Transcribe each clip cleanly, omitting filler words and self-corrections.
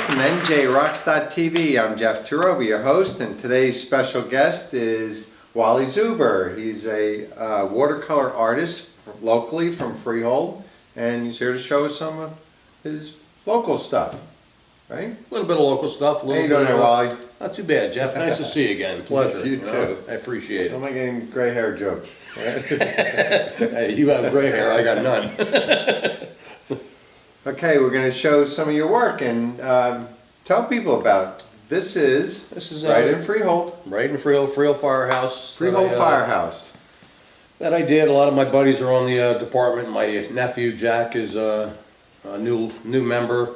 welcome to NJ I'm Jeff Tureaud, your host, and today's special guest is Wally Zuber. He's a watercolor artist locally from Feehold, and he's here to show us some of his local stuff, right? A little bit of local stuff. How you doing there, Wally? Not too bad, Jeff. Nice to see you again. Pleasure. You too. I appreciate Am it. I getting gray hair jokes? Hey, you have gray hair. I got none. Okay, we're going to show some of your work and tell people about it. This is right in Feehold. Right in Feehold Firehouse. Feehold Firehouse. That I did. A lot of my buddies are on the department. My nephew Jack is a new member,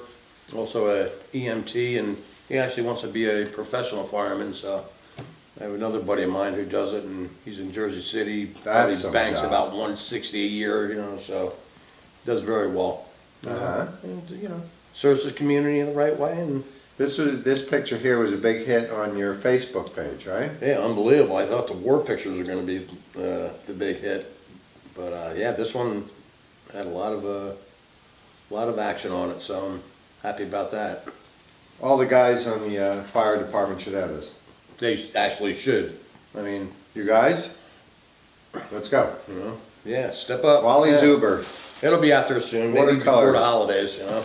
also a EMT, and he actually wants to be a professional fireman. So I have another buddy of mine who does it, and he's in Jersey City. Probably banks about 160 a year, you know, so does very well. And, you know, serves the community in the right way. And this picture here was a big hit on your Facebook page, right? yeah, unbelievable. I thought the war pictures were going to be the big hit, but yeah, this one had a lot of action on it, so I'm happy about that. All the guys on the fire department should have this. They actually should. I mean, you guys, let's go. You know, yeah, step up. Wally Zuber. It'll be out there soon, maybe before the holidays, you know.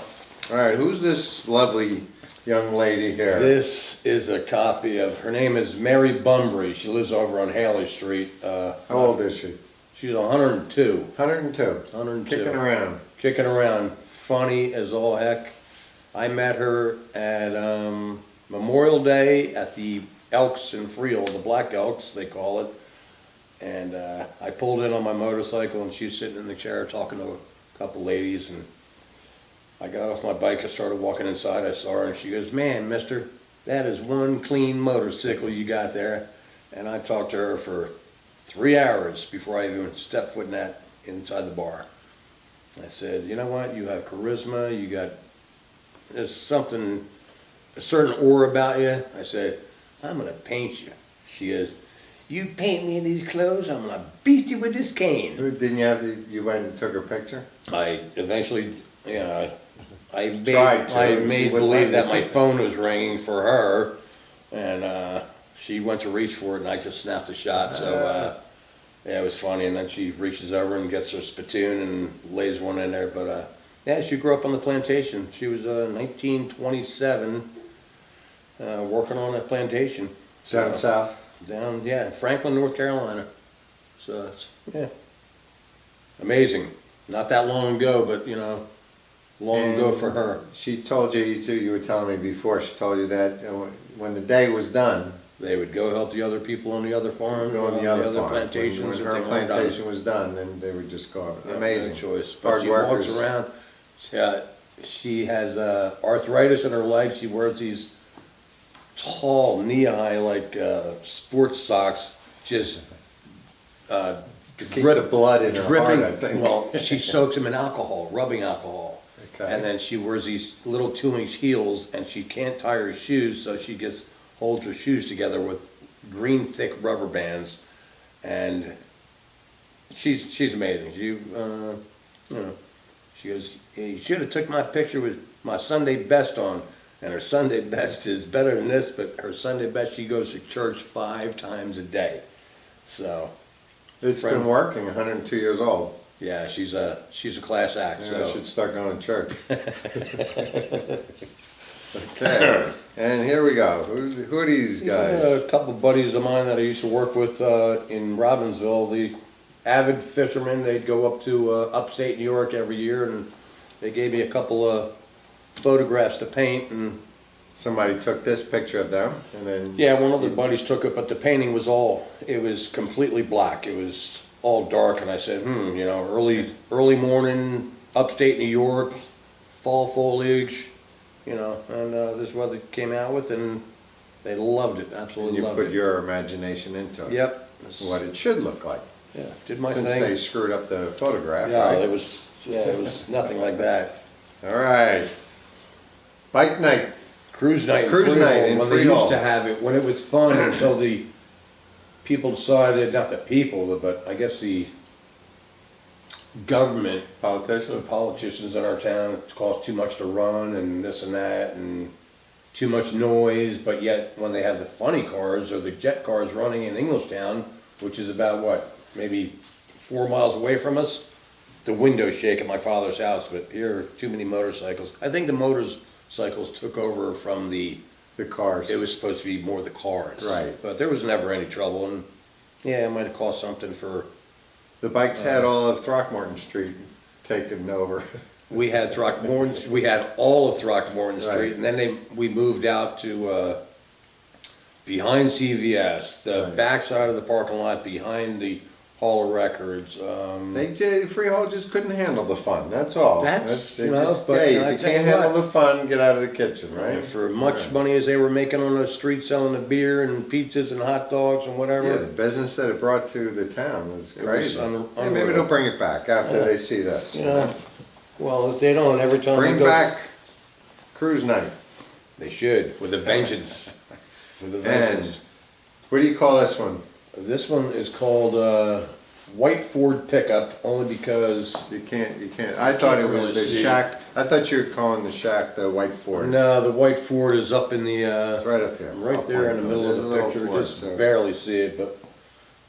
All right, who's this lovely young lady here? This is a copy of, her name is Mary Bunbury. She lives over on Haley Street. How old is she? She's 102. 102. 102. Kicking around. Kicking around. Funny as all heck. I met her at Memorial Day at the Elks in Feehold, the Black Elks, they call it. And I pulled in on my motorcycle, and she was sitting in the chair talking to a couple ladies, and I got off my bike and started walking inside. I saw her, and she goes, "Man, mister, that is one clean motorcycle you got there." And I talked to her for 3 hours before I even stepped foot inside the bar. I said, "You know what, you have charisma, there's something, a certain aura about you." I said, "I'm gonna paint you." She goes, "You paint me in these clothes, I'm gonna beat you with this cane." Didn't you went and took her picture? I eventually, you know, I Tried made believe that my phone was ringing for her, and she went to reach for it, and I just snapped the shot. So yeah, it was funny. And then she reaches over and gets her spittoon and lays one in there. But yeah, she grew up on the plantation. She was 1927, working on that plantation Down south. Down, yeah, Franklin, North Carolina. So it's, yeah, amazing. Not that long ago, but you know, long ago for her. She told you too. You were telling me before. She told you that when the day was done, they would go help the other people on the other farm, go on the other farm. plantations. When her plantation was done, then they would just go. Yeah, amazing choice. But hard she workers. walks around. She has arthritis in her legs. She wears these tall knee-high like sports socks, just to keep the blood in her dripping. heart, I think. Well, she soaks them in alcohol, rubbing alcohol. Okay. And then she wears these little 2-inch heels, and she can't tie her shoes, so she holds her shoes together with green thick rubber bands, and she's amazing. You know, she goes, "You should have took my picture with my Sunday best on." And her Sunday best is better than this, but her Sunday best, she goes to church 5 times a day. So it's been working. 102 years old. yeah, she's a class act. Yeah, so I should start going to church. Okay, and here we go. Who are these guys? A couple of buddies of mine that I used to work with in Robbinsville, the avid fishermen. They'd go up to upstate New York every year, and they gave me a couple of photographs to paint. And somebody took this picture of them, and then yeah, one of the buddies took it, but the painting was completely black. It was all dark, and I said, you know, early morning, upstate New York, fall foliage, you know, and this is what they came out with, and they loved it, absolutely loved it. You put your imagination into it. Yep. What it should look like. Yeah, did my Since thing. they screwed up the photograph, Yeah, right? it was nothing like that. All right. Bike night. Cruise night in Cruise night in when they used Feehold. to have it, when it was fun until the people decided, not the people, but I guess the government, politicians in our town, it costs too much to run and this and that, and too much noise, but yet when they have the funny cars or the jet cars running in Englishtown, which is about what, maybe 4 miles away from us, the windows shake at my father's house, but here are too many motorcycles. I think the motorcycles took over from The cars. it was supposed to be more the cars. Right. But there was never any trouble, and yeah, it might have cost something for, The bikes had all of Throckmorton Street taken over. we had Throckmorton, we had all of Throckmorton Right. Street, and then we moved out to, behind CVS, the Right. backside of the parking lot, behind the Hall of Records. Freehold just couldn't handle the fun, that's all. That's, They you know, just, but hey, I if you tell you can't handle what. the fun, get out of the kitchen, right? For much Right. money as they were making on the street selling the beer and pizzas and hot dogs and whatever. Yeah, the business that it brought to the town was It was crazy. unreal. Yeah, maybe they'll bring it back after Yeah. they see this. You know, well, if they don't, every time we Bring go. back cruise night. They should, with a vengeance. With a And vengeance. what do you call this one? This one is called, White Ford Pickup, only because, You can't, I thought it was really the see. shack, I thought you were calling the shack the White Ford. no, the White Ford is up in the, It's right up here. I'll right there in the point middle to it. of There's a the little picture, Ford, just so- barely see it, but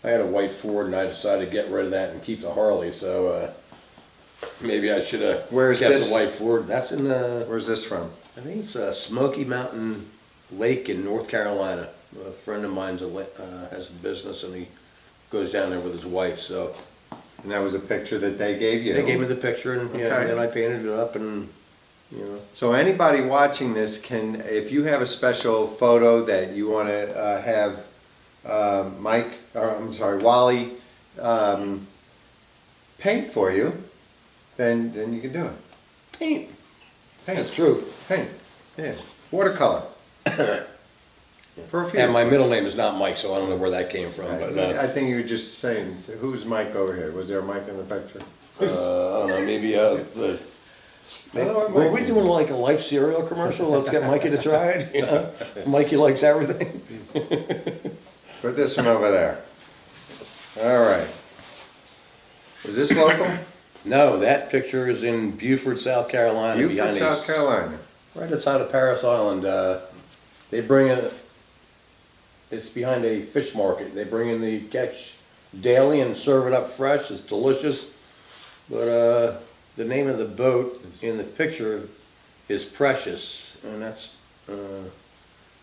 I had a White Ford and I decided to get rid of that and keep the Harley, so, maybe I should have Where's kept this? the White Ford. That's in the, Where's this from? I think it's Smoky Mountain Lake in North Carolina. A friend of mine's has a business and he goes down there with his wife, so And that was a picture that they gave you? they gave me the picture and, yeah, Okay. and then I painted it up and, you know. So anybody watching this can, if you have a special photo that you want to have Wally paint for you, then you can do it. Paint. That's Paint, true. paint, yeah. Watercolor. For a few. And my middle name is not Mike, so I don't know where that came from, Right. but, I think you were just saying, who's Mike over here? Was there a Mike in the picture? I don't know, maybe, the, Oh, were we Mikey. doing like a Life cereal commercial? Let's get Mikey to try it, you know? Mikey likes everything. Put this one over there. All right. Is this local? No, that picture is in Beaufort, South Carolina. Beaufort, behind a South Carolina. Right outside of Paris Island, they bring in, it's behind a fish market. They bring in the catch daily and serve it up fresh. It's delicious. But the name of the boat in the picture is Precious, and that's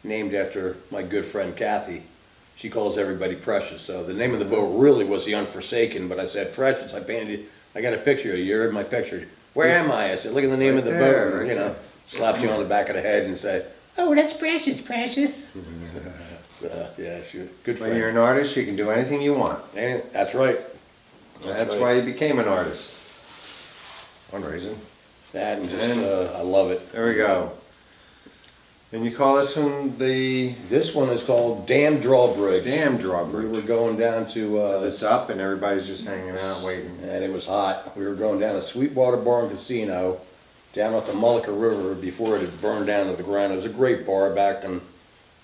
named after my good friend Kathy. She calls everybody Precious. So the name of the boat really was the Unforsaken, but I said Precious. I painted it. I got a picture of you. You're in my picture. Where am I? I said, look at the name Right of the there, boat. right You know, there. slaps you on the back of the head and say, "Oh, that's Precious, Precious." Yeah, she's a good When you're friend. an artist, you can do anything you want. And that's right. That's right. why you became an artist. One reason. That and just, And- I love it. There we go. And you call this one the This one is called Dam Drawbridge. Dam We Drawbridge. were going down to, It's up and everybody's just hanging out waiting. and it was hot. We were going down to Sweetwater Bar and Casino, down at the Mullica River before it had burned down to the ground. It was a great bar back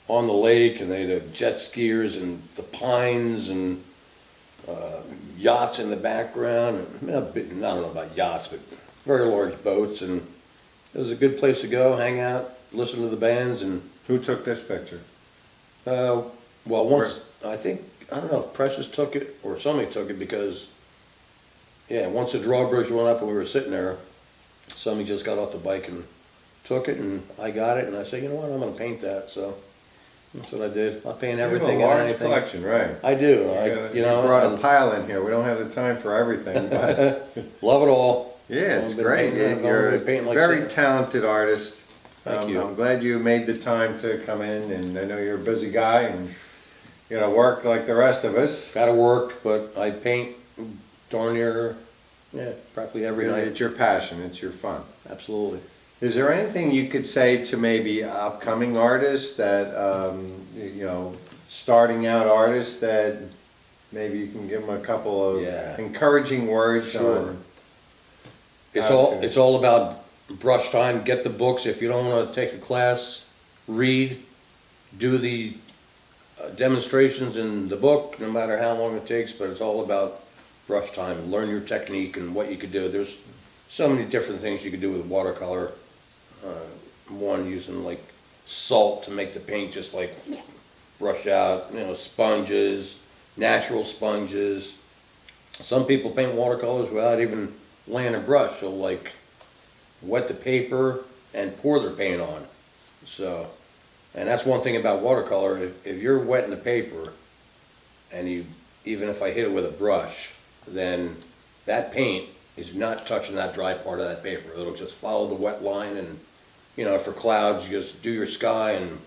on the lake, and they had jet skiers and the pines and yachts in the background. I don't know about yachts, but very large boats, and it was a good place to go, hang out, listen to the bands, and Who took this picture? well, once, I don't know if Precious took it or somebody took it because, yeah, once the drawbridge went up and we were sitting there, somebody just got off the bike and took it and I got it and I said, you know what, I'm gonna paint that, so that's what I did. I'll paint everything You have and a large anything. collection, right. I do, You brought a pile in here. We don't have the time for everything, but love it all. yeah, it's I've been great. painting- You're a I've been painting like very Santa. talented artist. Thank you. I'm glad you made the time to come in, and I know you're a busy guy and you gotta work like the rest of us. Gotta work, but I paint darn near, yeah, practically every night. It's your passion, it's your fun. Absolutely. Is there anything you could say to maybe upcoming artists that, starting out artists that maybe you can give them a couple of Yeah. encouraging words Sure. on? It's all about brush time. Get the books. If you don't want to take a class, read, do the demonstrations in the book, no matter how long it takes, but it's all about brush time. Learn your technique and what you could do. There's so many different things you could do with watercolor. One using like salt to make the paint just like brush out, sponges, natural sponges. Some people paint watercolors without even laying a brush. They'll like wet the paper and pour their paint on. So, and that's one thing about watercolor. If you're wetting the paper and even if I hit it with a brush, then that paint is not touching that dry part of that paper. It'll just follow the wet line, and for clouds, you just do your sky, and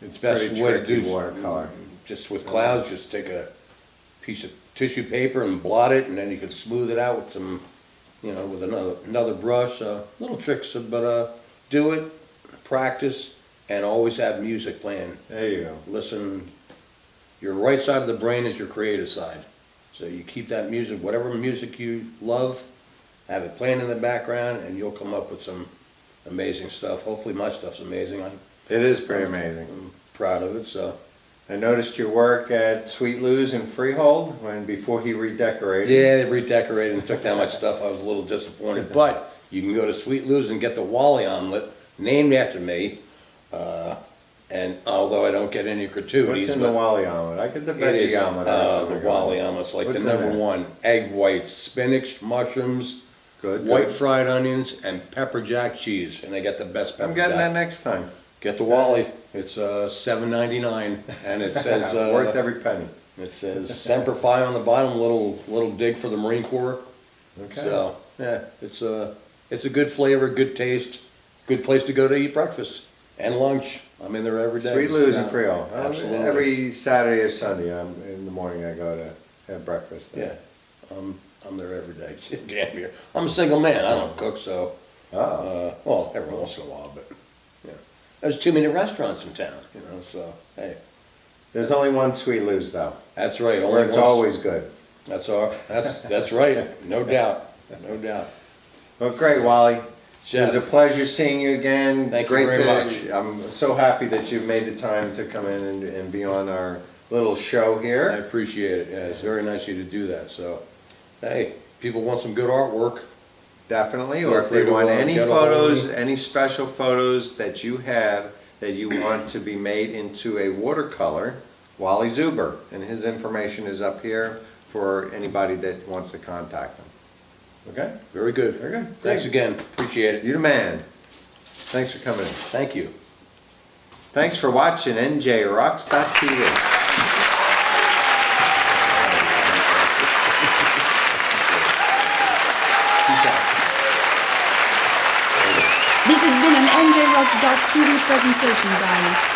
It's best pretty way to tricky do watercolor. just with clouds, just take a piece of tissue paper and blot it, and then you can smooth it out with some, with another brush. Little tricks, but do it, practice, and always have music playing. There you go. Listen, your right side of the brain is your creative side. So you keep that music, whatever music you love, have it playing in the background, and you'll come up with some amazing stuff. Hopefully my stuff's amazing. It is pretty amazing. I'm proud of it, so. I noticed your work at Sweet Lou's in Freehold before he redecorated. Yeah, they redecorated and took down my stuff. I was a little disappointed, but you can go to Sweet Lou's and get the Wally omelet, named after me. And although I don't get any gratuities. What's in the Wally omelet? I get the It veggie is, omelet. the Wally omelet's like the What's in number there? one. Egg whites, spinach, mushrooms, Good. white good. fried onions, and pepper jack cheese, and they get the best pepper I'm getting that jack. next time. Get the Wally. It's $7.99, and it says Worth every penny. it says Semper Fi on the bottom. Little dig for the Marine Corps. Okay. So yeah, it's a good flavor, good taste, good place to go to eat breakfast and lunch. I'm in there every day. Sweet Lou's in Yeah, Freehold. Absolutely. Every Saturday or Sunday, in the morning, I go to have breakfast there. Yeah, I'm there every day. Damn near. I'm a single man. I don't cook, so Oh. well, every once in a while, but yeah, there's too many restaurants in town, So hey, There's only one Sweet Lou's though, that's right. Only where it's once- always good. That's right. No doubt. No doubt. Well, great, Wally. It was a Jeff, pleasure seeing you again. Thank you Great very to- much. I'm so happy that you made the time to come in and be on our little show I here. appreciate it. Yeah, it's very nice of you to do that. So, hey, people want some good artwork. Definitely, Feel or if free they to, want any get a hold of photos, me. any special photos that you have that you want to be made into a watercolor, Wally Zuber, and his information is up here for anybody that wants to contact him. Okay? Very good. Very good. Thanks again. Appreciate it. You're the man. Thanks for coming in. Thank you. Thanks for watching NJRocks.tv. This has been an NJRocks.tv presentation, darling.